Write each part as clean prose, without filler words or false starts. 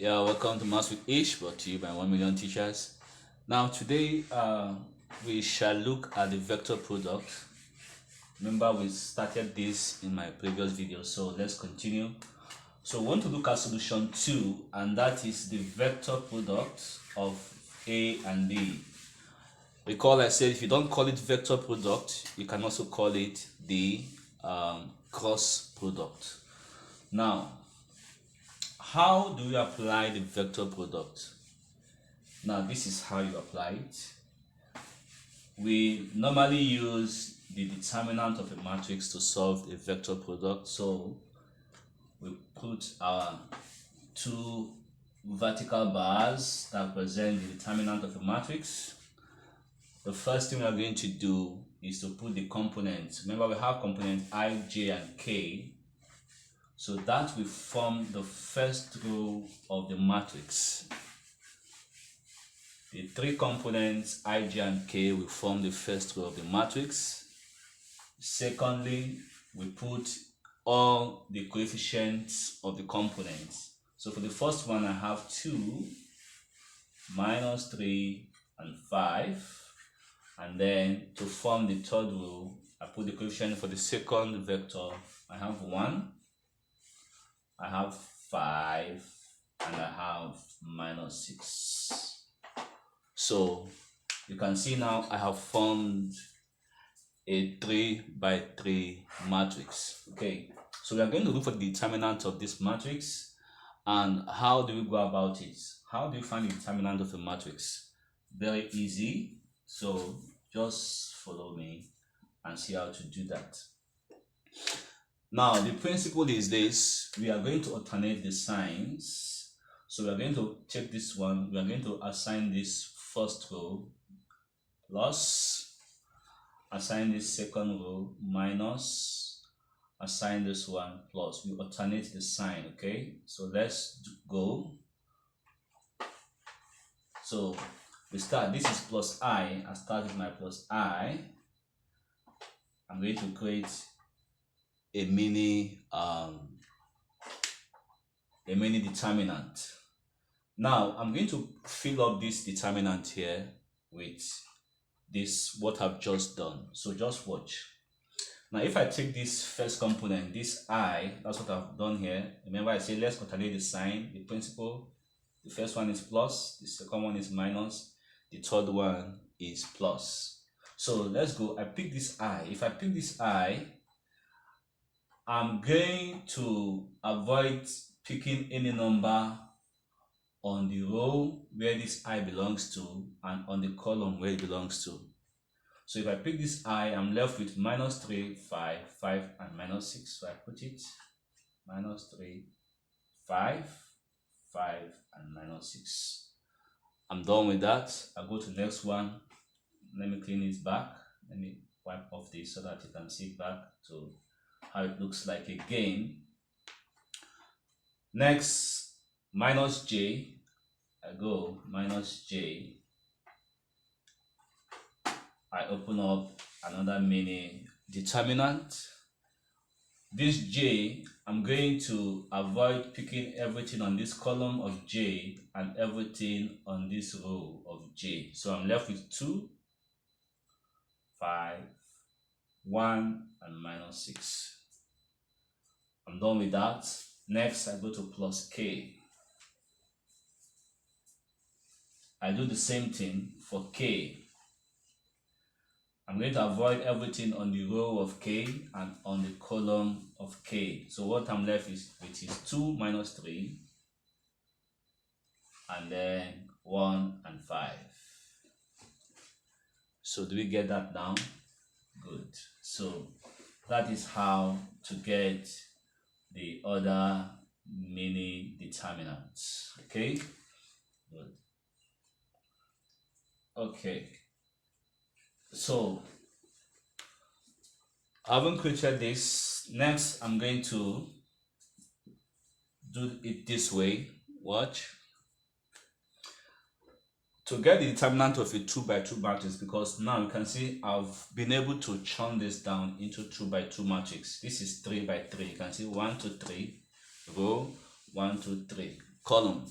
Yeah, welcome to Maths with Ish, brought to you by 1 million teachers. Now, today we shall look at the vector product. Remember, we started this in my previous video, so let's continue. So, we want to look at solution 2, and that is the vector product of A and B. Recall I said if you don't call it vector product, you can also call it the cross product. Now, how do you apply the vector product? Now, this is how you apply it. We normally use the determinant of a matrix to solve a vector product. So we put our two vertical bars that represent the determinant of a matrix. The first thing we are going to do is to put the components. Remember, we have components I, J, and K. So that will form the first row of the matrix. The three components I, J, and K will form the first row of the matrix. Secondly, we put all the coefficients of the components. So for the first one, I have 2, -3, and 5. And then to form the third row, I put the coefficient for the second vector. I have 1, I have 5, and I have -6. So you can see now I have formed a 3 by 3 matrix. Okay, so we are going to look for the determinant of this matrix. And how do we go about it? How do you find the determinant of a matrix? Very easy. So just follow me and see how to do that. Now, the principle is this: we are going to alternate the signs. So we are going to take this one, we are going to assign this first row plus, assign this second row minus, assign this one plus. We alternate the sign, okay? So let's go. So we start, this is plus I start with my plus I. I'm going to create a mini determinant. Now I'm going to fill up this determinant here with this, what I've just done. So just watch. Now if I take this first component, this I, that's what I've done here. Remember I said let's alternate the sign, the principle. The first one is plus, the second one is minus, the third one is plus. So let's go. I pick this I. If I pick this I, I'm going to avoid picking any number on the row where this I belongs to and on the column where it belongs to. So if I pick this I, I'm left with -3, 5, 5, and -6. So I put it -3, 5, 5, and -6. I'm done with that. I'll go to the next one. Let me clean it back. Let me wipe off this so that you can see back to how it looks like again. Next, -j. I go -j. I open up another mini determinant. This j, I'm going to avoid picking everything on this column of j and everything on this row of j. So I'm left with 2, 5, 1, and -6. I'm done with that. Next, I go to plus k. I do the same thing for k. I'm going to avoid everything on the row of k and on the column of k. So what I'm left with is 2 minus 3, and then 1 and 5. So do we get that down? Good. So that is how to get the other mini determinants. Okay? Good. Okay. So I haven't created this. Next, I'm going to do it this way. Watch. To get the determinant of a 2 by 2 matrix, because now you can see I've been able to churn this down into 2 by 2 matrix. This is 3 by 3. You can see 1, 2, 3, row 1, 2, 3, column.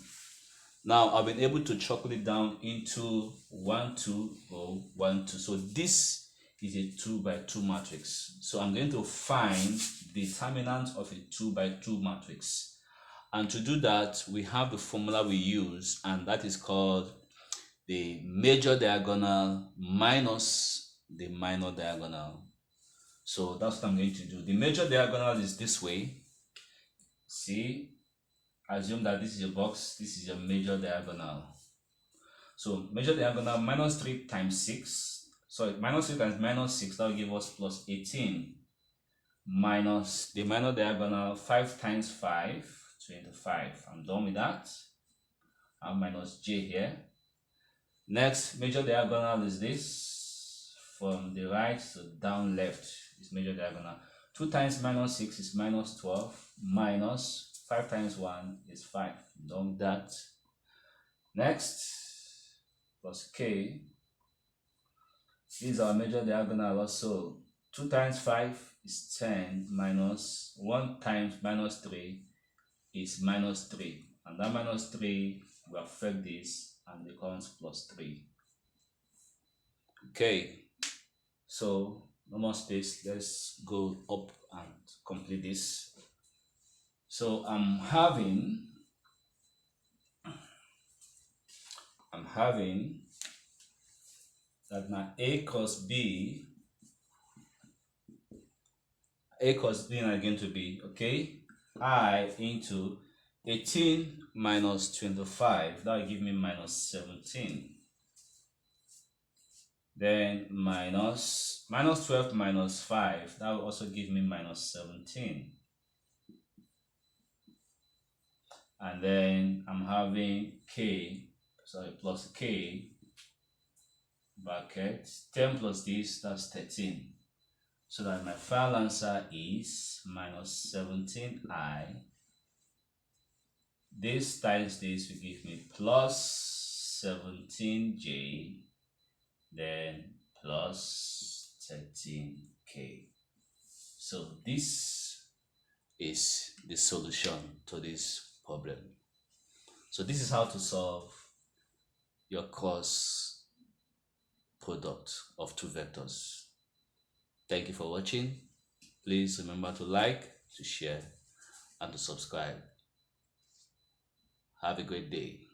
Now I've been able to chocolate it down into 1 2 or 1 2. So this is a 2 by 2 matrix. So I'm going to find the determinant of a 2 by 2 matrix. And to do that, we have the formula we use, and that is called the major diagonal minus the minor diagonal. So that's what I'm going to do. The major diagonal is this way. See, assume that this is your box, this is your major diagonal. So major diagonal minus 3 times 6, sorry, minus 3 times minus 6, that will give us plus 18, minus the minor diagonal 5 times 5, 25. I'm done with that. I have minus j here. Next major diagonal is this, from the right to down left is major diagonal. 2 times minus 6 is minus 12, minus 5 times 1 is 5. Done with that. Next, plus k. These are major diagonal also. 2 times 5 is 10, minus 1 times minus 3 is minus 3. And that minus 3 will affect this and becomes plus 3. Okay, so no more space. Let's go up and complete this. So I'm having that my a cos b are going to be, okay, I into 18 minus 25, that will give me minus 17. Then minus 12 minus 5, that will also give me minus 17. And then I'm having plus k bracket 10 plus this, that's 13. So that my final answer is minus 17i. This times this will give me plus 17j, then plus 13k. So this is the solution to this problem. So this is how to solve your cross product of two vectors. Thank you for watching. Please remember to like, to share, and to subscribe. Have a great day.